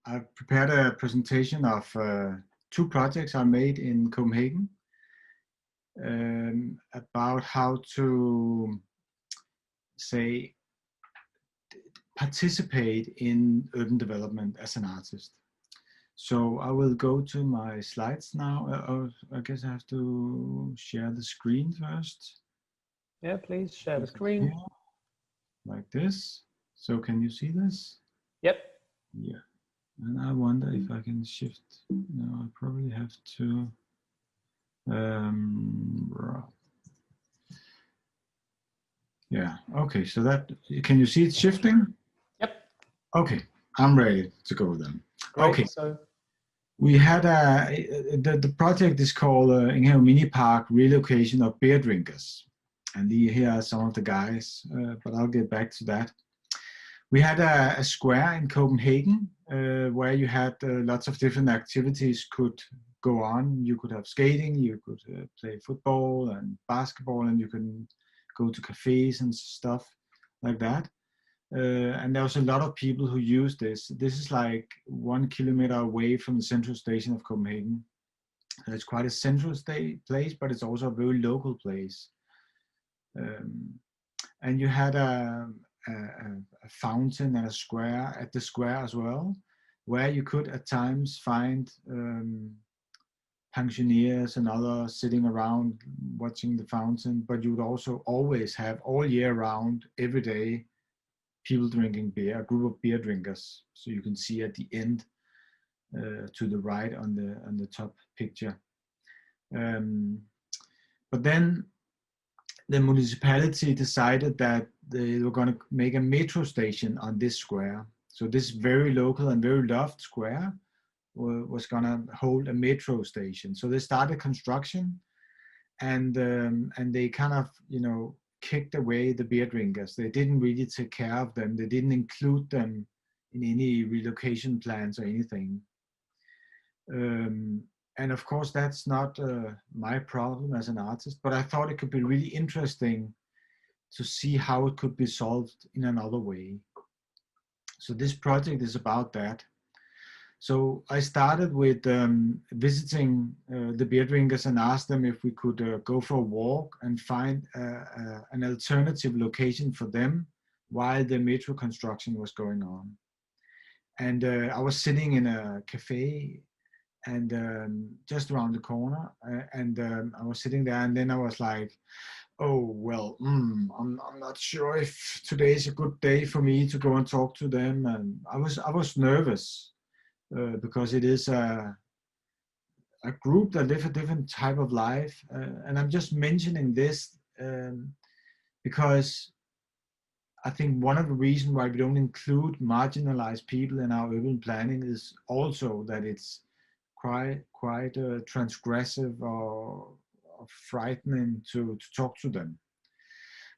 I've prepared a presentation of two projects I made in Copenhagen about how to say participate in urban development as an artist. So I will go to my slides now. I guess I have to share the screen first. Yeah, please share the screen. Here, like this. So can you see this? Yep. Yeah. And I wonder if I can shift. No, I probably have to. Yeah. Okay. So that can you see it shifting? Yep. Okay. I'm ready to go then. Great. Okay. So we had the project is called Inghave Mini Park Relocation of Beer Drinkers, and here are some of the guys. But I'll get back to that. We had a square in Copenhagen where you had lots of different activities could go on. You could have skating, you could play football and basketball, and you can go to cafes and stuff like that. And there was a lot of people who use this. This is like 1 kilometer away from the central station of Copenhagen. So it's quite a central place, but it's also a very local place. And you had a fountain and a square at the square as well, where you could at times find pensioners and others sitting around watching the fountain, but you would also always have all year round, every day, people drinking beer, a group of beer drinkers. So you can see at the end to the right on the top picture. But then the municipality decided that they were going to make a metro station on this square. So this very local and very loved square was going to hold a metro station. So they started construction, and they kind of, you know, kicked away the beer drinkers. They didn't really take care of them. They didn't include them in any relocation plans or anything. And of course, that's not my problem as an artist, but I thought it could be really interesting to see how it could be solved in another way. So this project is about that. So I started with visiting the beer drinkers and asked them if we could go for a walk and find an alternative location for them while the metro construction was going on. And I was sitting in a cafe and just around the corner, and I was sitting there, and then I was like, oh well, I'm not sure if today is a good day for me to go and talk to them. And I was nervous. Because it is a group that live a different type of life. And I'm just mentioning this because I think one of the reasons why we don't include marginalized people in our urban planning is also that it's quite transgressive or frightening to talk to them.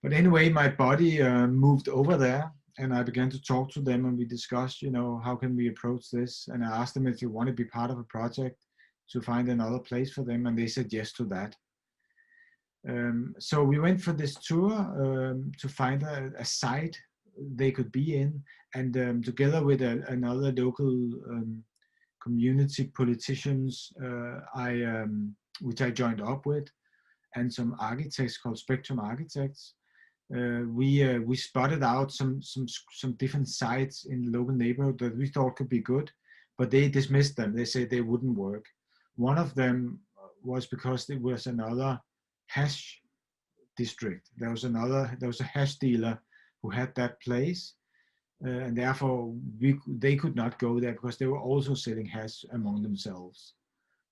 But anyway, my body moved over there, and I began to talk to them, and we discussed, you know, how can we approach this? And I asked them if they want to be part of a project to find another place for them, and they said yes to that. So we went for this tour to find a site they could be in, and together with another local community politicians, which I joined up with, and some architects called Spectrum Architects. We spotted out some different sites in the local neighborhood that we thought could be good, but they dismissed them. They said they wouldn't work. One of them was because there was another hash district. There was a hash dealer who had that place, and therefore they could not go there because they were also selling hash among themselves.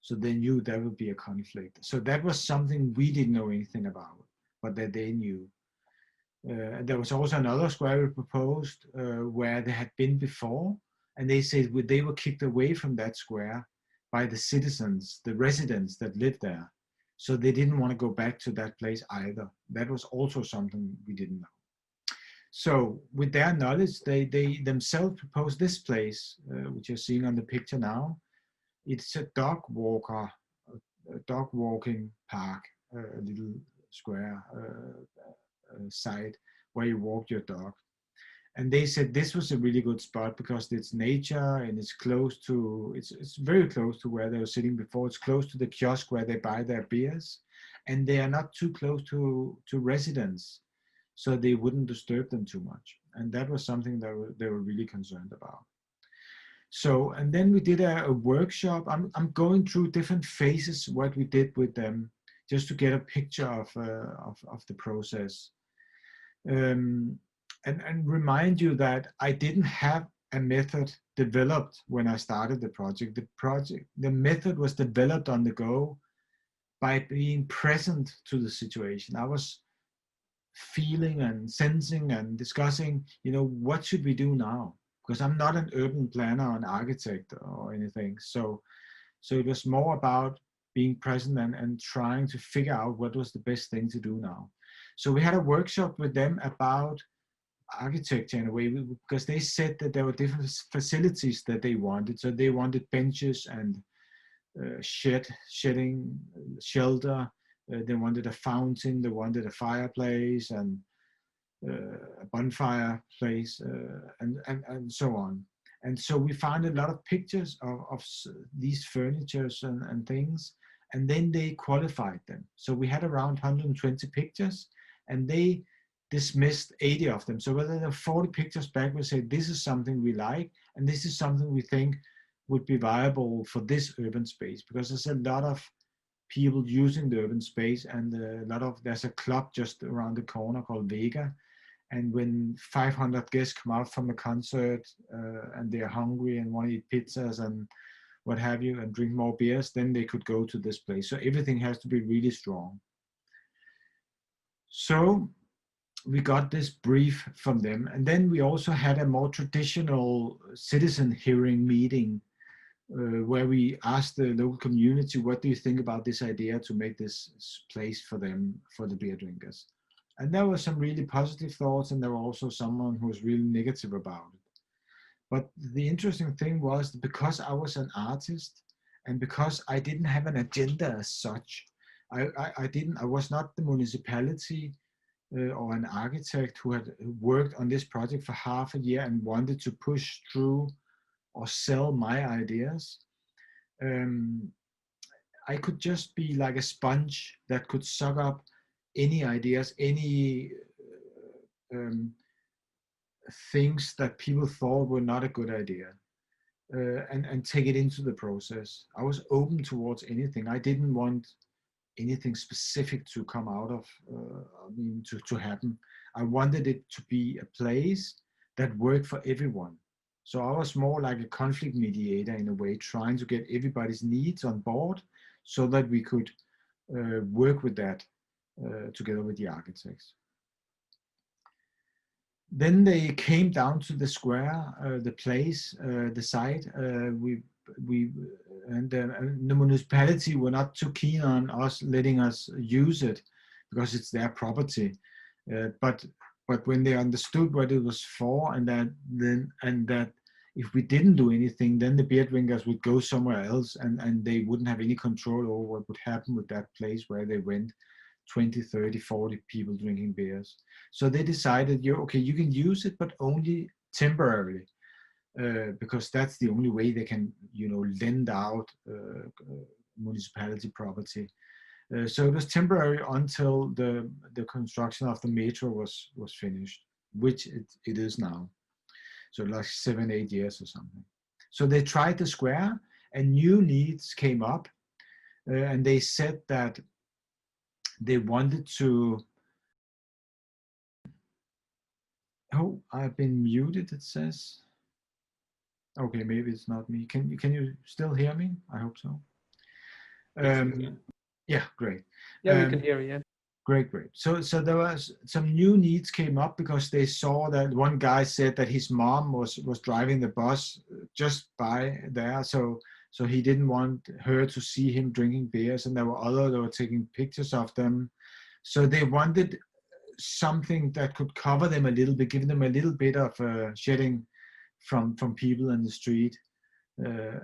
So they knew there would be a conflict. So that was something we didn't know anything about, but that they knew. There was also another square we proposed where they had been before, and they said they were kicked away from that square by the citizens, the residents that lived there. So they didn't want to go back to that place either. That was also something we didn't know. So with their knowledge, they themselves proposed this place, which you're seeing on the picture now. It's a dog walking park, a little square site where you walk your dog. And they said this was a really good spot because it's nature and it's close to, it's very close to where they were sitting before. It's close to the kiosk where they buy their beers, and they are not too close to residents, so they wouldn't disturb them too much. And that was something that they were really concerned about. So, and then we did a workshop. I'm going through different phases what we did with them, just to get a picture of the process. And remind you that I didn't have a method developed when I started the project. The method was developed on the go by being present to the situation. I was feeling and sensing and discussing, what should we do now? Because I'm not an urban planner or an architect or anything. So it was more about being present and trying to figure out what was the best thing to do now. So we had a workshop with them about architecture in a way, because they said that there were different facilities that they wanted. So they wanted benches and shedding shelter. They wanted a fountain. They wanted a fireplace and a bonfire place, and so on. And so we found a lot of pictures of these furnitures and things, and then they qualified them. So we had around 120 pictures, and they dismissed 80 of them. So whether there are 40 pictures back, we say this is something we like, and this is something we think would be viable for this urban space, because there's a lot of people using the urban space, and there's a club just around the corner called Riga. And when 500 guests come out from a concert and they're hungry and want to eat pizzas and what have you, and drink more beers, then they could go to this place. So everything has to be really strong. So we got this brief from them. And then we also had a more traditional citizen hearing meeting where we asked the local community, what do you think about this idea to make this place for them, for the beer drinkers? And there were some really positive thoughts, and there were also someone who was really negative about it. But the interesting thing was that because I was an artist and because I didn't have an agenda as such, I was not the municipality or an architect who had worked on this project for half a year and wanted to push through or sell my ideas. I could just be like a sponge that could suck up any ideas, any things that people thought were not a good idea, and take it into the process. I was open towards anything. I didn't want anything specific to come out of, to happen. I wanted it to be a place that worked for everyone. So I was more like a conflict mediator in a way, trying to get everybody's needs on board so that we could work with that together with the architects. Then they came down to the square, the place, the site. The municipality were not too keen on us letting us use it because it's their property. But when they understood what it was for, and that if we didn't do anything, then the beer drinkers would go somewhere else, and they wouldn't have any control over what would happen with that place where they went. 20, 30, 40 people drinking beers. So they decided, you can use it, but only temporarily, because that's the only way they can, lend out municipality property. So it was temporary until the construction of the metro was finished, which it is now. So like 7, 8 years or something. So they tried the square, and new needs came up, and they said that they wanted to. Oh, I've been muted, it says. Okay, maybe it's not me. Can you still hear me? I hope so. Yeah, great. Yeah, we can hear you. Yeah. Great. So there was some new needs came up because they saw that one guy said that his mom was driving the bus just by there, so he didn't want her to see him drinking beers, and there were others that were taking pictures of them. So they wanted something that could cover them a little bit, give them a little bit of shedding from people in the street.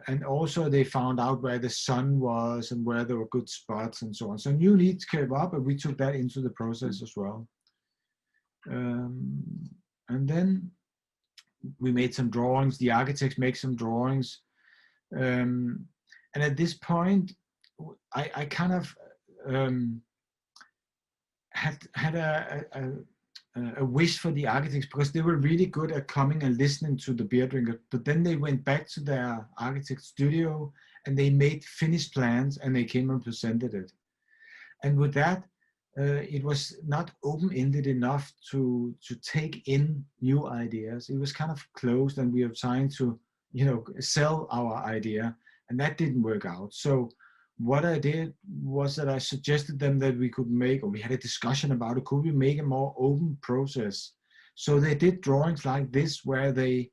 And also they found out where the sun was and where there were good spots and so on. So new needs came up, and we took that into the process as well. And then we made some drawings. The architects make some drawings, and at this point, I kind of had a wish for the architects, because they were really good at coming and listening to the beer drinker. But then they went back to their architect studio and they made finished plans and they came and presented it. And with that, it was not open-ended enough to take in new ideas. It was kind of closed, and we were trying to, sell our idea, and that didn't work out. So what I did was that I suggested them that we could make, or we had a discussion about it, could we make a more open process? So they did drawings like this, where they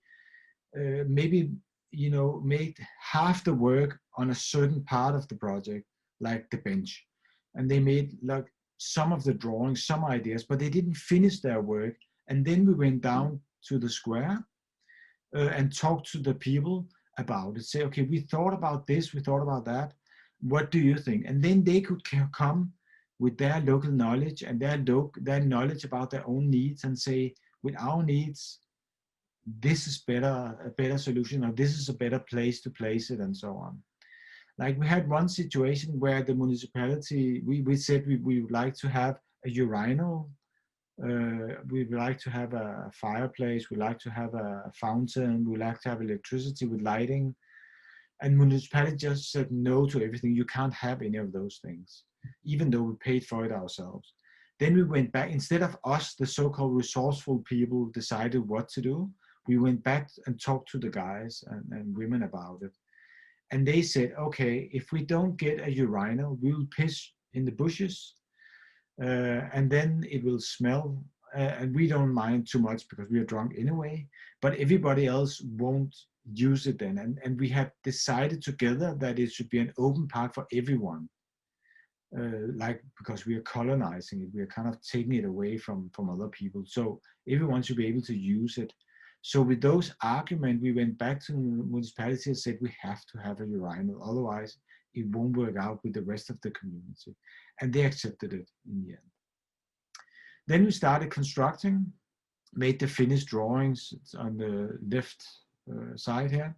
maybe, made half the work on a certain part of the project, like the bench. And they made like some of the drawings, some ideas, but they didn't finish their work. And then we went down to the square and talked to the people about it. Say, okay, we thought about this, we thought about that. What do you think? And then they could come with their local knowledge and their knowledge about their own needs, and say, with our needs, this is a better solution, or this is a better place to place it, and so on. Like we had one situation where the municipality, we said we would like to have a urinal, we would like to have a fireplace, we like to have a fountain, we like to have electricity with lighting. And municipality just said no to everything. You can't have any of those things, even though we paid for it ourselves. Then we went back, instead of us, the so-called resourceful people, decided what to do. We went back and talked to the guys and women about it. And they said, okay, if we don't get a urinal, we'll piss in the bushes, and then it will smell. And we don't mind too much because we are drunk anyway, but everybody else won't use it then. And we had decided together that it should be an open park for everyone. Like, because we are colonizing it, we are kind of taking it away from other people. So everyone should be able to use it. So with those arguments, we went back to the municipality and said, we have to have a urinal, otherwise it won't work out with the rest of the community. And they accepted it in the end. Then we started constructing, made the finished drawings. It's on the left side here.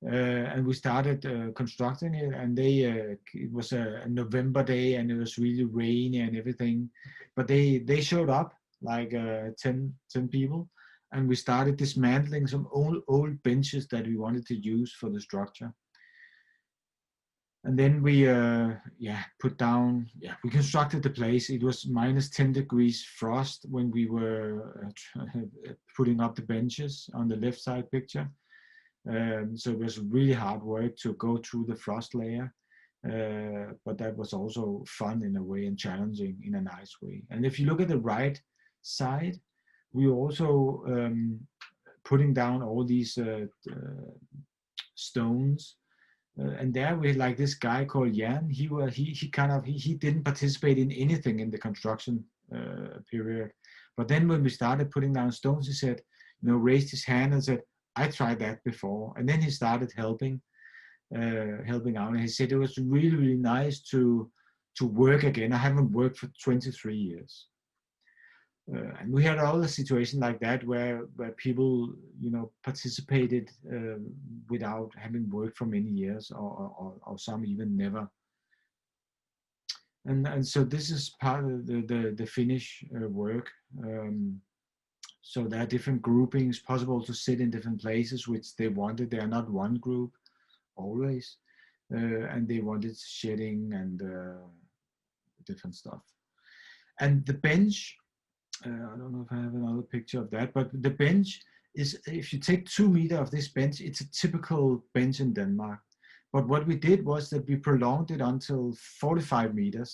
And we started constructing it, and it was a November day, and it was really rainy and everything. But they showed up, like 10 people, and we started dismantling some old benches that we wanted to use for the structure. And then we we constructed the place. It was -10 degrees frost when we were putting up the benches on the left side picture. So it was really hard work to go through the frost layer, but that was also fun in a way, and challenging in a nice way. And if you look at the right side, we also putting down all these stones. And there we had like this guy called Jan. He didn't participate in anything in the construction period. But then when we started putting down stones, he said, raised his hand and said, I tried that before. And then he started helping out. And he said it was really, really nice to work again. I haven't worked for 23 years. And we had other situations like that where people, participated without having worked for many years, or some even never. And so this is part of the Finnish work. So there are different groupings, possible to sit in different places, which they wanted. They are not one group always, and they wanted shedding and different stuff. And the bench. I don't know if I have another picture of that, but the bench is, if you take 2 meters of this bench, it's a typical bench in Denmark. But what we did was that we prolonged it until 45 meters.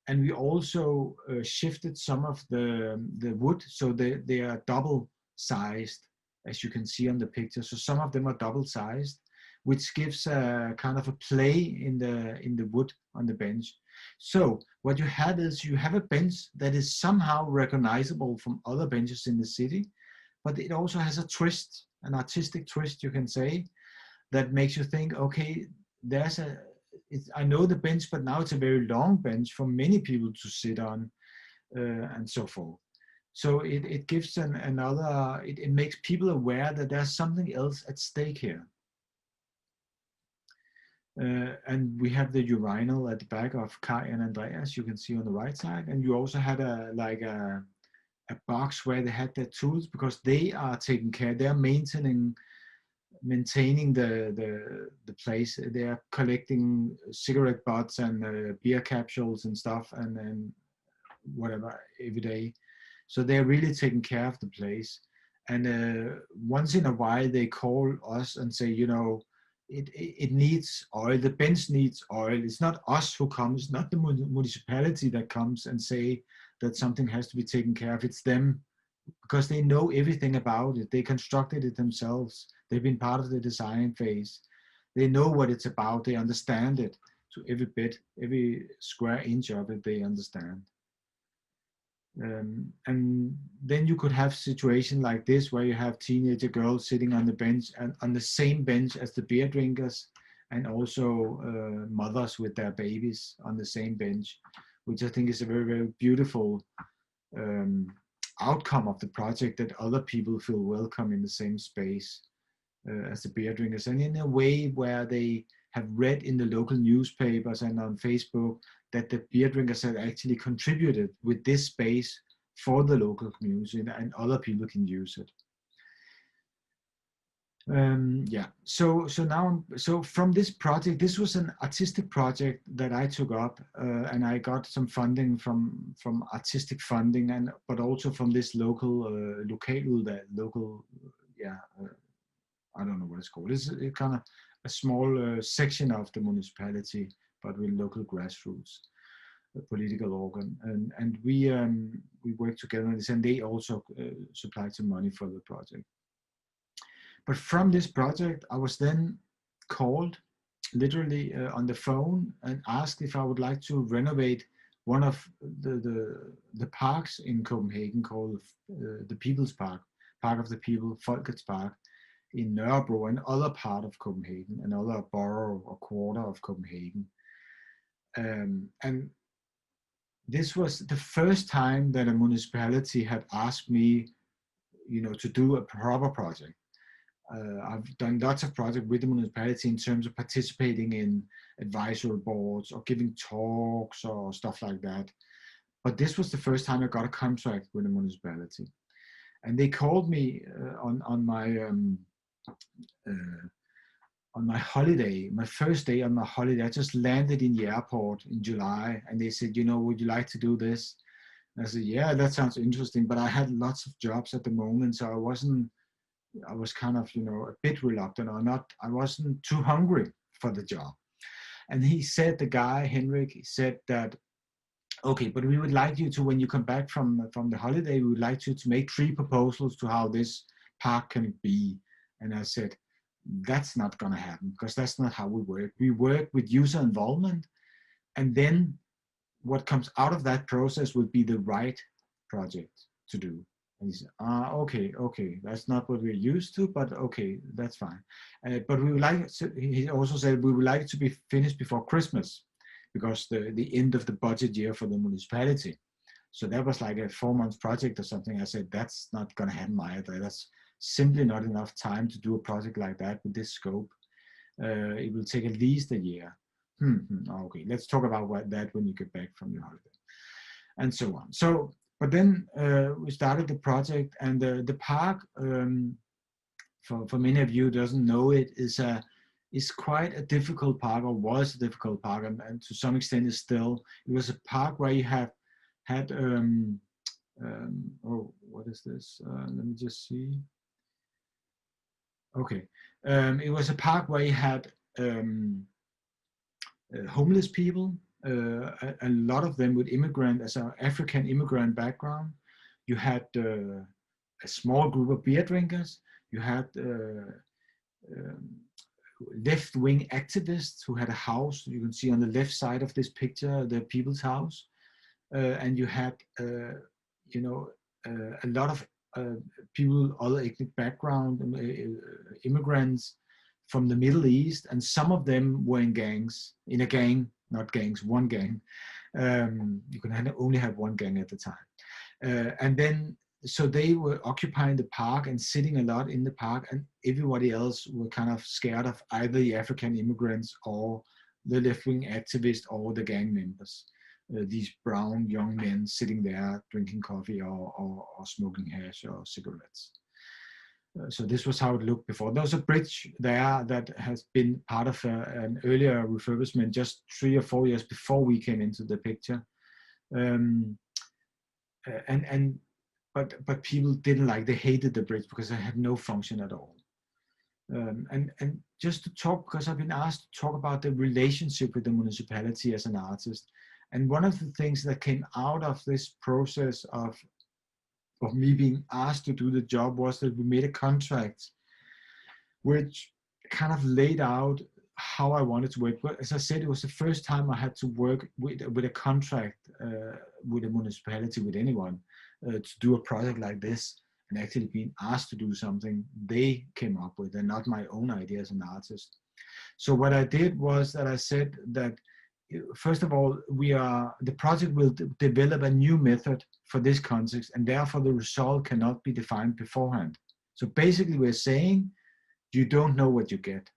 And we also shifted some of the wood, so they are double sized, as you can see on the picture. So some of them are double sized, which gives a kind of a play in the wood on the bench. So what you have is, you have a bench that is somehow recognizable from other benches in the city, but it also has a twist, an artistic twist, you can say, that makes you think, okay, I know the bench, but now it's a very long bench for many people to sit on, and so forth. So it gives another, it makes people aware that there's something else at stake here. And we have the urinal at the back of Kai and Andreas, you can see on the right side. And you also had a box where they had their tools, because they are taking care, they're maintaining the place. They are collecting cigarette butts and beer capsules and stuff, and whatever every day. So they're really taking care of the place. And once in a while, they call us and say, you know, it needs oil. The bench needs oil. It's not us who comes, not the municipality that comes and say that something has to be taken care of. It's them, because they know everything about it. They constructed it themselves. They've been part of the design phase. They know what it's about. They understand it to every bit, every square inch of it. They understand. And then you could have situation like this where you have teenager girls sitting on the bench and on the same bench as the beer drinkers, and also mothers with their babies on the same bench, which I think is a very, very beautiful um, outcome of the project, that other people feel welcome in the same space as the beer drinkers, and in a way where they have read in the local newspapers and on Facebook that the beer drinkers have actually contributed with this space for the local community, and other people can use it. Yeah, so from this project, this was an artistic project that I took up, and I got some funding from artistic funding, and but also from this local I don't know what it's called. It's kind of a small section of the municipality, but with local grassroots, a political organ, and we work together on this, and they also supplied some money for the project. But from this project, I was then called literally on the phone and asked if I would like to renovate one of the parks in Copenhagen called the People's Park, Park of the People, Folkets Park, in Nørrebro, and other part of Copenhagen, another borough or quarter of Copenhagen. And this was the first time that a municipality had asked me, you know, to do a proper project. I've done lots of projects with the municipality in terms of participating in advisory boards or giving talks or stuff like that. But this was the first time I got a contract with the municipality. And they called me on my holiday, my first day on my holiday. I just landed in the airport in July, and they said, you know, would you like to do this? And I said, yeah, that sounds interesting, but I had lots of jobs at the moment, so I was kind of, you know, a bit reluctant, or not, I wasn't too hungry for the job. And he said, the guy, Henrik, he said that, okay, but we would like you to, when you come back from the holiday, we would like you to make 3 proposals to how this park can be. And I said, that's not going to happen, because that's not how we work. We work with user involvement, and then what comes out of that process would be the right project to do. And he said, okay, that's not what we're used to, but okay, that's fine. But we would like, he also said, we would like it to be finished before Christmas, because the end of the budget year for the municipality. So that was like a 4-month project or something. I said, that's not going to happen either. That's simply not enough time to do a project like that with this scope. It will take at least a year. Okay, let's talk about that when you get back from your holiday, and so on. So, but then we started the project, and the park, for many of you who doesn't know it, is quite a difficult park, or was a difficult park, and to some extent is still. It was a park where you had oh, what is this? Let me just see. Okay, it was a park where you had homeless people, a lot of them with immigrant, as an African immigrant background. You had a small group of beer drinkers. You had left-wing activists who had a house. You can see on the left side of this picture, the People's House. And you had, you know, a lot of people, other ethnic background, immigrants from the Middle East, and some of them were in gangs, in a gang, not gangs, one gang. You can only have one gang at the time. And then, so they were occupying the park and sitting a lot in the park, and everybody else were kind of scared of either the African immigrants or the left-wing activists or the gang members. These brown young men sitting there drinking coffee or smoking hash or cigarettes. So this was how it looked before. There was a bridge there that has been part of an earlier refurbishment just 3 or 4 years before we came into the picture. But people didn't like, they hated the bridge because it had no function at all. And just to talk, because I've been asked to talk about the relationship with the municipality as an artist. And one of the things that came out of this process of me being asked to do the job was that we made a contract which kind of laid out how I wanted to work. But as I said, it was the first time I had to work with a contract with a municipality, with anyone, to do a project like this, and actually being asked to do something they came up with and not my own idea as an artist. So what I did was that I said that, first of all, the project will develop a new method for this context, and therefore the result cannot be defined beforehand. So basically we're saying, you don't know what you get.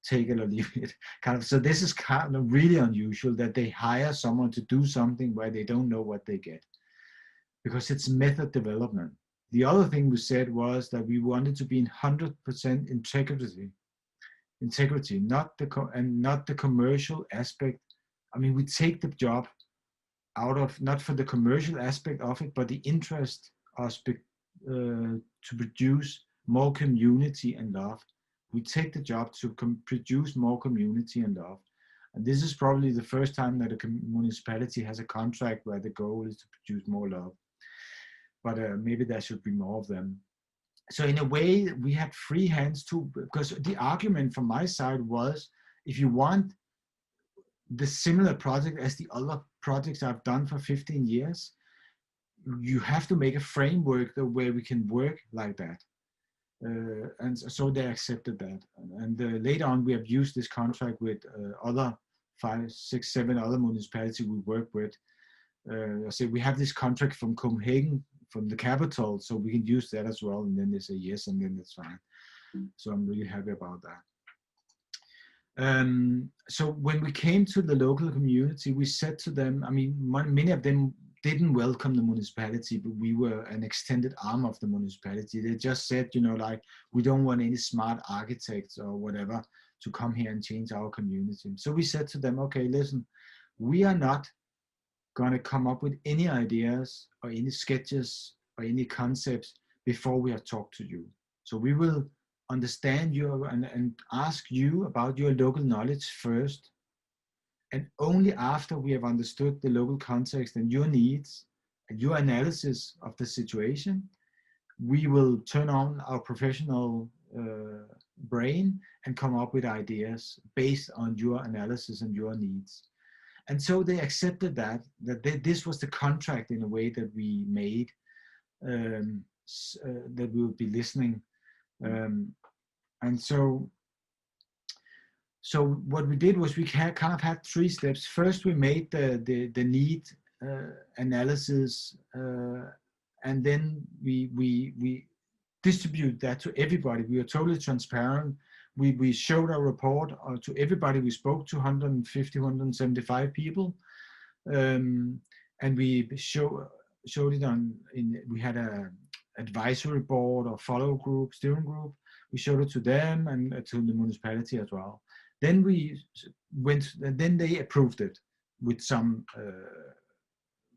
Take it or leave it. Kind of. So this is kind of really unusual that they hire someone to do something where they don't know what they get, because it's method development. The other thing we said was that we wanted to be in 100% integrity, not the commercial aspect. I mean, we take the job out of, not for the commercial aspect of it, but the interest aspect, to produce more community and love. We take the job to produce more community and love. And this is probably the first time that a municipality has a contract where the goal is to produce more love. But maybe there should be more of them. So in a way, we had free hands too, because the argument from my side was, if you want the similar project as the other projects I've done for 15 years, you have to make a framework where we can work like that. And so they accepted that. And later on, we have used this contract with other 5, 6, 7 other municipalities we work with. I say we have this contract from Copenhagen, from the capital, so we can use that as well. And then they say yes, and then it's fine. So I'm really happy about that. So when we came to the local community, we said to them, I mean, many of them didn't welcome the municipality, but we were an extended arm of the municipality. They just said, you know, like, we don't want any smart architects or whatever to come here and change our community. So we said to them, okay, listen, we are not going to come up with any ideas or any sketches or any concepts before we have talked to you. So we will understand you and ask you about your local knowledge first. And only after we have understood the local context and your needs and your analysis of the situation, we will turn on our professional brain and come up with ideas based on your analysis and your needs. And so they accepted that this was the contract in a way that we made, that we would be listening. And so what we did was we kind of had 3 steps. First, we made the need analysis, and then we distribute that to everybody. We were totally transparent. We showed our report to everybody. We spoke to 150, 175 people, and we showed it we had a advisory board or follow group, steering group. We showed it to them and to the municipality as well. Then then they approved it with some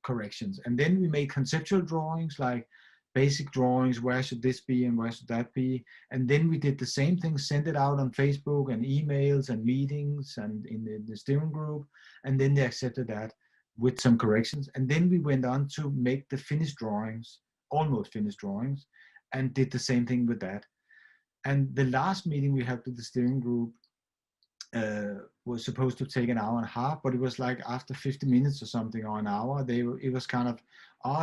corrections. And then we made conceptual drawings, like basic drawings, where should this be and where should that be? And then we did the same thing, sent it out on Facebook and emails and meetings and in the steering group. And then they accepted that with some corrections. And then we went on to make the finished drawings, almost finished drawings, and did the same thing with that. And the last meeting we had with the steering group was supposed to take an hour and a half, but it was like after 50 minutes or something, or an hour, it was kind of,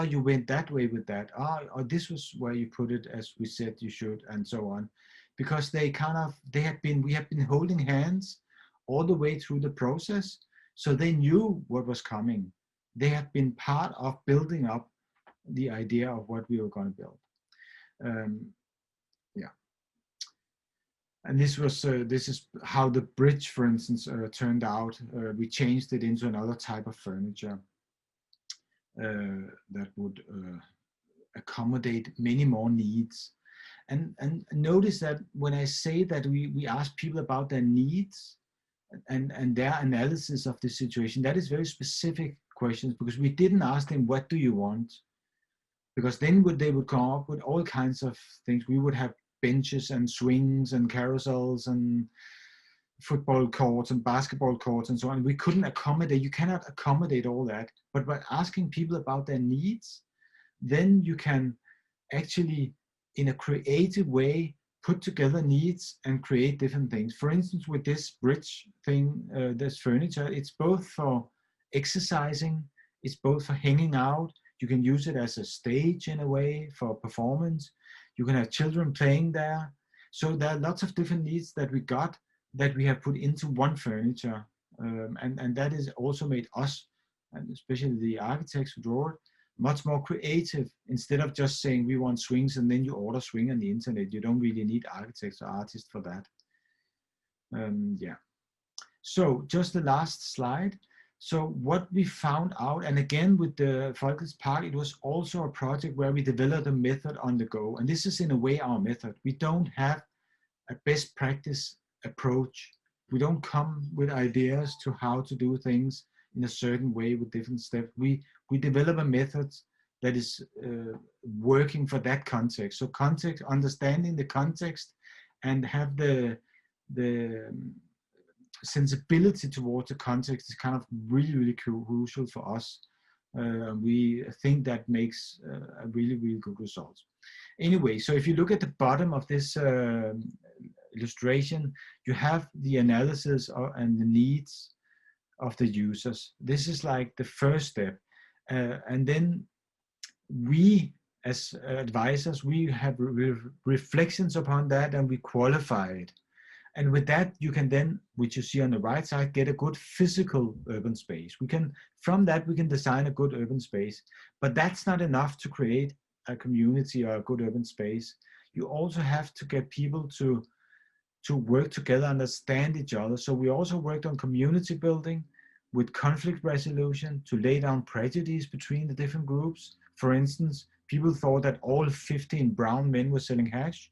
you went that way with that. Or this was where you put it as we said you should, and so on. Because we have been holding hands all the way through the process. So they knew what was coming. They had been part of building up the idea of what we were going to build. Yeah. And this is how the bridge, for instance, turned out. We changed it into another type of furniture that would accommodate many more needs. And notice that when I say that we ask people about their needs and their analysis of the situation, that is very specific questions, because we didn't ask them, what do you want? Because then they would come up with all kinds of things. We would have benches and swings and carousels and football courts and basketball courts and so on. We couldn't accommodate, you cannot accommodate all that. But by asking people about their needs, then you can actually, in a creative way, put together needs and create different things. For instance, with this bridge thing, this furniture, it's both for exercising, it's both for hanging out. You can use it as a stage in a way for performance. You can have children playing there. So there are lots of different needs that we got that we have put into one furniture. And that has also made us, and especially the architects who draw it, much more creative. Instead of just saying we want swings and then you order swing on the internet, you don't really need architects or artists for that. Yeah. So just the last slide. So what we found out, and again with the Folkets Park, it was also a project where we developed a method on the go. And this is in a way our method. We don't have a best practice approach. We don't come with ideas to how to do things in a certain way with different steps. We develop a method that is working for that context. So context, understanding the context and have the sensibility towards the context is kind of really crucial for us. We think that makes a really good result. Anyway, so if you look at the bottom of this illustration, you have the analysis and the needs of the users. This is like the first step. And then we, as advisors, we have reflections upon that and we qualify it. And with that, you can then, which you see on the right side, get a good physical urban space. From that, we can design a good urban space, but that's not enough to create a community or a good urban space. You also have to get people to work together, understand each other. So we also worked on community building with conflict resolution to lay down prejudice between the different groups. For instance, people thought that all 15 brown men were selling hash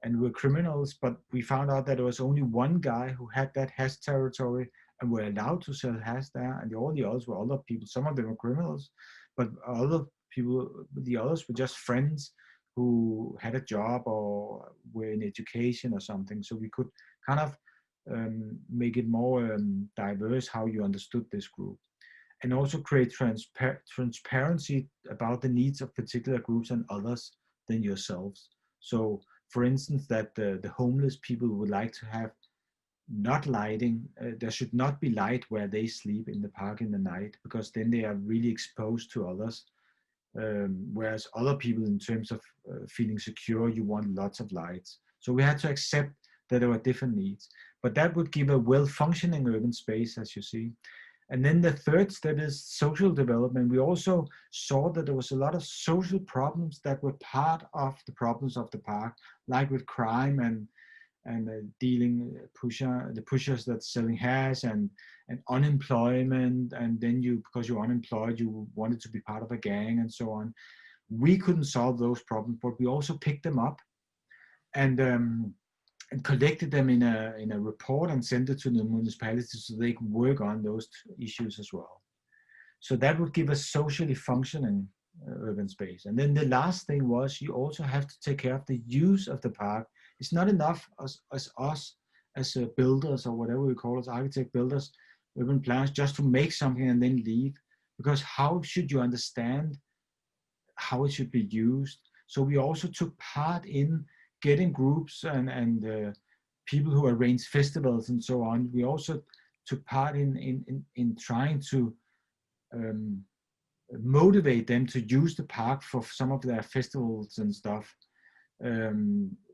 and were criminals, but we found out that there was only one guy who had that hash territory and were allowed to sell hash there, and all the others were other people. Some of them were criminals, but other people, the others were just friends who had a job or were in education or something. So we could kind of make it more diverse how you understood this group, and also create transparency about the needs of particular groups and others than yourselves. So for instance, that the homeless people would like to have not lighting, there should not be light where they sleep in the park in the night, because then they are really exposed to others. Whereas other people, in terms of feeling secure, you want lots of lights. So we had to accept that there were different needs, but that would give a well-functioning urban space, as you see. And then the third step is social development. We also saw that there was a lot of social problems that were part of the problems of the park, like with crime and dealing the pushers that's selling hash and unemployment. And then because you're unemployed, you wanted to be part of a gang and so on. We couldn't solve those problems, but we also picked them up and collected them in a report and sent it to the municipalities so they could work on those issues as well. So that would give a socially functioning urban space. And then the last thing was, you also have to take care of the use of the park. It's not enough as us, as builders or whatever we call us, architect, builders, urban planners, just to make something and then leave. Because how should you understand how it should be used? So we also took part in getting groups and people who arrange festivals and so on. We also took part in trying to motivate them to use the park for some of their festivals and stuff,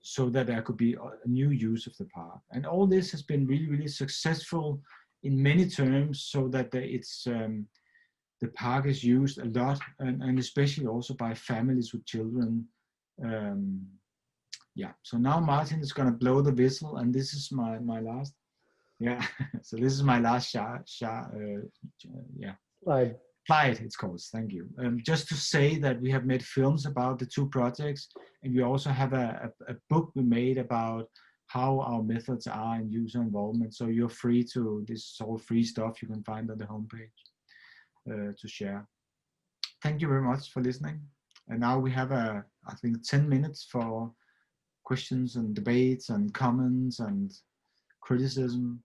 so that there could be a new use of the park. And all this has been really successful in many terms, so that the the park is used a lot, and especially also by families with children. Yeah, so now Martin is going to blow the whistle, and this is my last. Yeah, so this is my last yeah. Slide. Slide, it's called. Thank you. Just to say that we have made films about the two projects, and we also have a book we made about how our methods are in user involvement. So you're free to, this is all free stuff you can find on the homepage to share. Thank you very much for listening. And now we have I think 10 minutes for questions and debates and comments and criticism.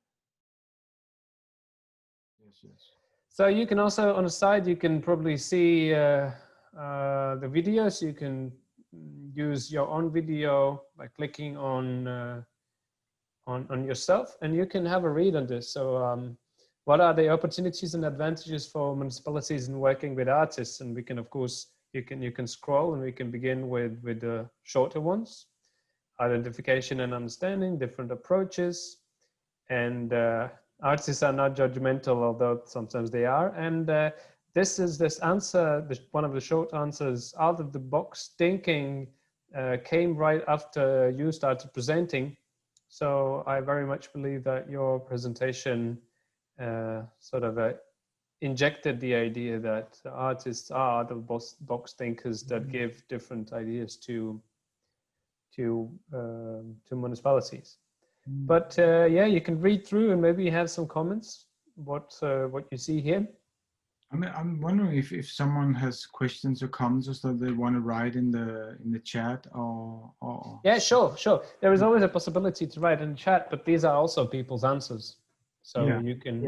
Yes. So you can also, on the side, you can probably see the videos. You can use your own video by clicking on yourself, and you can have a read on this. So what are the opportunities and advantages for municipalities in working with artists? And we can, of course, you can scroll, and we can begin with the shorter ones: identification and understanding, different approaches, and artists are not judgmental, although sometimes they are. And this answer, one of the short answers, out of the box thinking came right after you started presenting. So I very much believe that your presentation sort of injected the idea that artists are out of box thinkers that give different ideas to municipalities. But yeah, you can read through and maybe have some comments. What you see here. I'm wondering if someone has questions or comments or stuff they want to write in the chat or. Yeah, sure. There is always a possibility to write in the chat, but these are also people's answers, so yeah. you can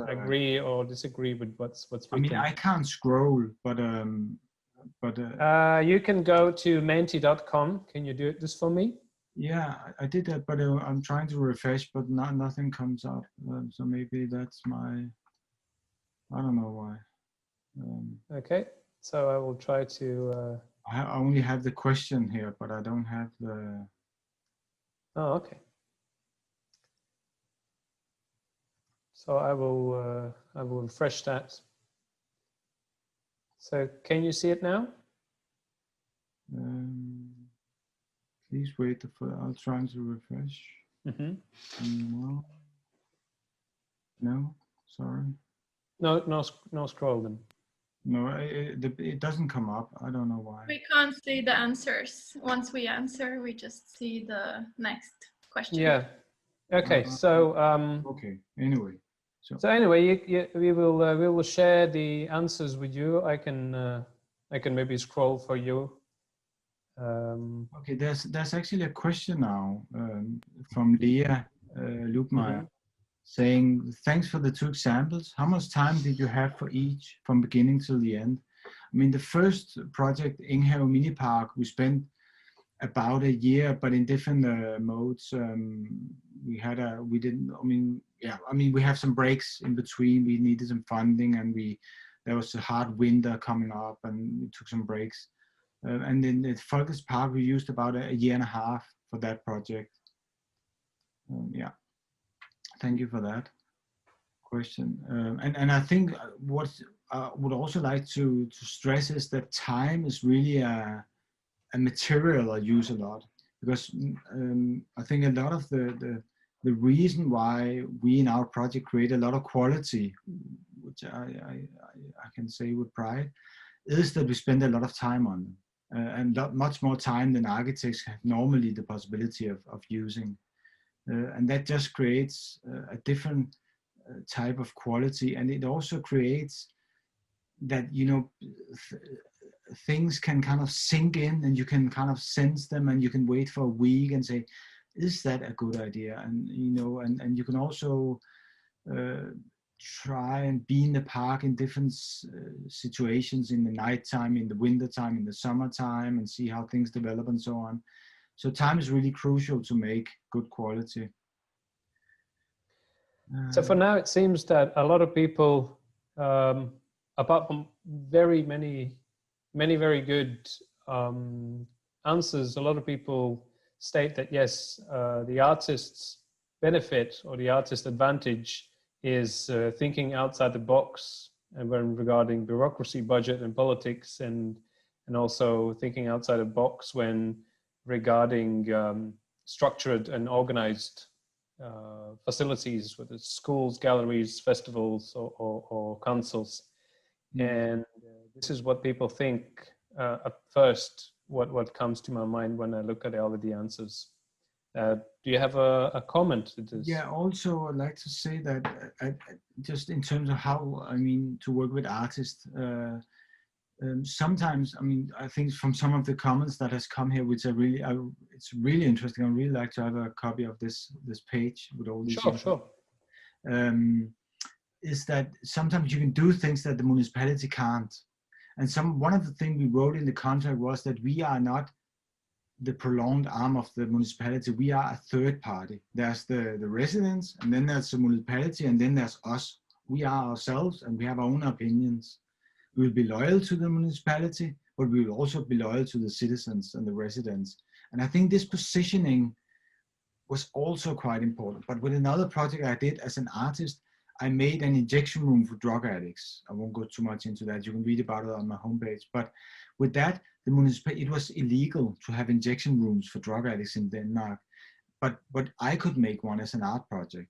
agree or disagree with what's written. I mean, I can't scroll, but you can go to menti.com. Can you do this for me? Yeah, I did that, but I'm trying to refresh, but nothing comes up. So maybe that's my. I don't know why. Okay, so I will try to. I only have the question here, but I don't have the. Oh, okay. So I will refresh that. So can you see it now? Please wait for. I'll try to refresh. No, sorry. No scroll then. No, it doesn't come up. I don't know why. We can't see the answers. Once we answer, we just see the next question. Yeah. Okay. So. Okay. Anyway. So anyway, we will share the answers with you. I can maybe scroll for you. Okay. There's actually a question now from Leah Lukmeyer. Saying, thanks for the 2 examples. How much time did you have for each from beginning till the end? I mean, the first project, Inghave Mini Park, we spent about a year, but in different modes. We have some breaks in between. We needed some funding, and there was a hard winter coming up, and we took some breaks. And in the Folkets Park, we used about a year and a half for that project. Yeah. Thank you for that question. And I think what I would also like to stress is that time is really a material I use a lot, because I think a lot of the reason why we in our project create a lot of quality, which I can say with pride, is that we spend a lot of time on them, and much more time than architects have normally the possibility of using. And that just creates a different type of quality, and it also creates that, you know, things can kind of sink in, and you can kind of sense them, and you can wait for a week and say, is that a good idea? And you know, and you can also try and be in the park in different situations, in the nighttime, in the wintertime, in the summertime, and see how things develop and so on. So time is really crucial to make good quality. So for now, it seems that a lot of people, apart from many very good answers, a lot of people state that yes, the artist's benefit or the artist advantage is thinking outside the box and when regarding bureaucracy, budget, and politics, and also thinking outside the box when regarding structured and organized facilities, whether it's schools, galleries, festivals, or councils. And this is what people think at first, what comes to my mind when I look at all of the answers. Do you have a comment to this? Yeah, also I'd like to say that just in terms of how, I mean, to work with artists, sometimes, I mean, I think from some of the comments that has come here, which are really, it's really interesting. I really like to have a copy of this page with all these. Sure. Is that sometimes you can do things that the municipality can't. And one of the things we wrote in the contract was that we are not the prolonged arm of the municipality. We are a third party. There's the residents, and then there's the municipality, and then there's us. We are ourselves, and we have our own opinions. We will be loyal to the municipality, but we will also be loyal to the citizens and the residents. And I think this positioning was also quite important. But with another project I did as an artist, I made an injection room for drug addicts. I won't go too much into that. You can read about it on my homepage. But with that, it was illegal to have injection rooms for drug addicts in Denmark. But I could make one as an art project.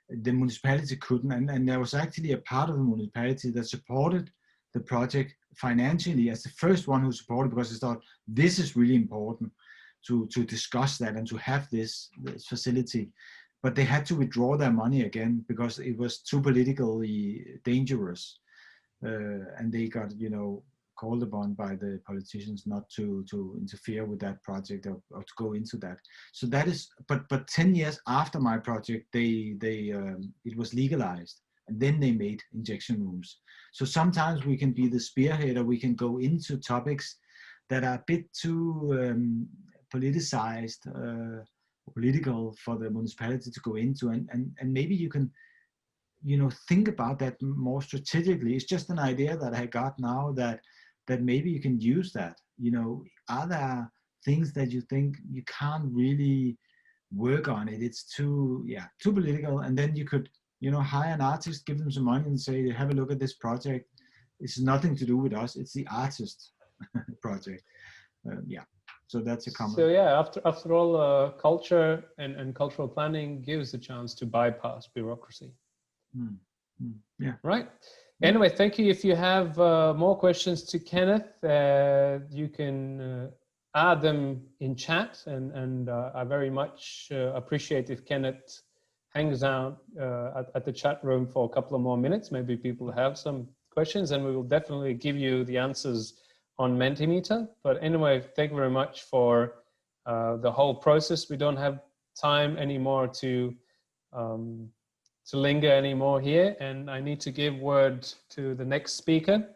The municipality couldn't. And there was actually a part of the municipality that supported the project financially as the first one who supported, because they thought this is really important to discuss that and to have this facility. But they had to withdraw their money again because it was too politically dangerous, and they got, you know, called upon by the politicians not to interfere with that project or to go into that. So that is, but 10 years after my project, it was legalized, and then they made injection rooms. So sometimes we can be the spearhead, or we can go into topics that are a bit too politicized, political for the municipality to go into, and maybe you can, you know, think about that more strategically. It's just an idea that I got now, that maybe you can use that. You know, are there things that you think you can't really work on it? It's too political, and then you could, you know, hire an artist, give them some money, and say, have a look at this project. It's nothing to do with us. It's the artist project. So that's a comment. So yeah, after all, culture and cultural planning gives a chance to bypass bureaucracy. Yeah. Right. Anyway, thank you. If you have more questions to Kenneth, you can add them in chat, and I very much appreciate if Kenneth hangs out at the chat room for a couple of more minutes. Maybe people have some questions, and we will definitely give you the answers on Mentimeter. But anyway, thank you very much for the whole process. We don't have time anymore to linger anymore here, and I need to give word to the next speaker.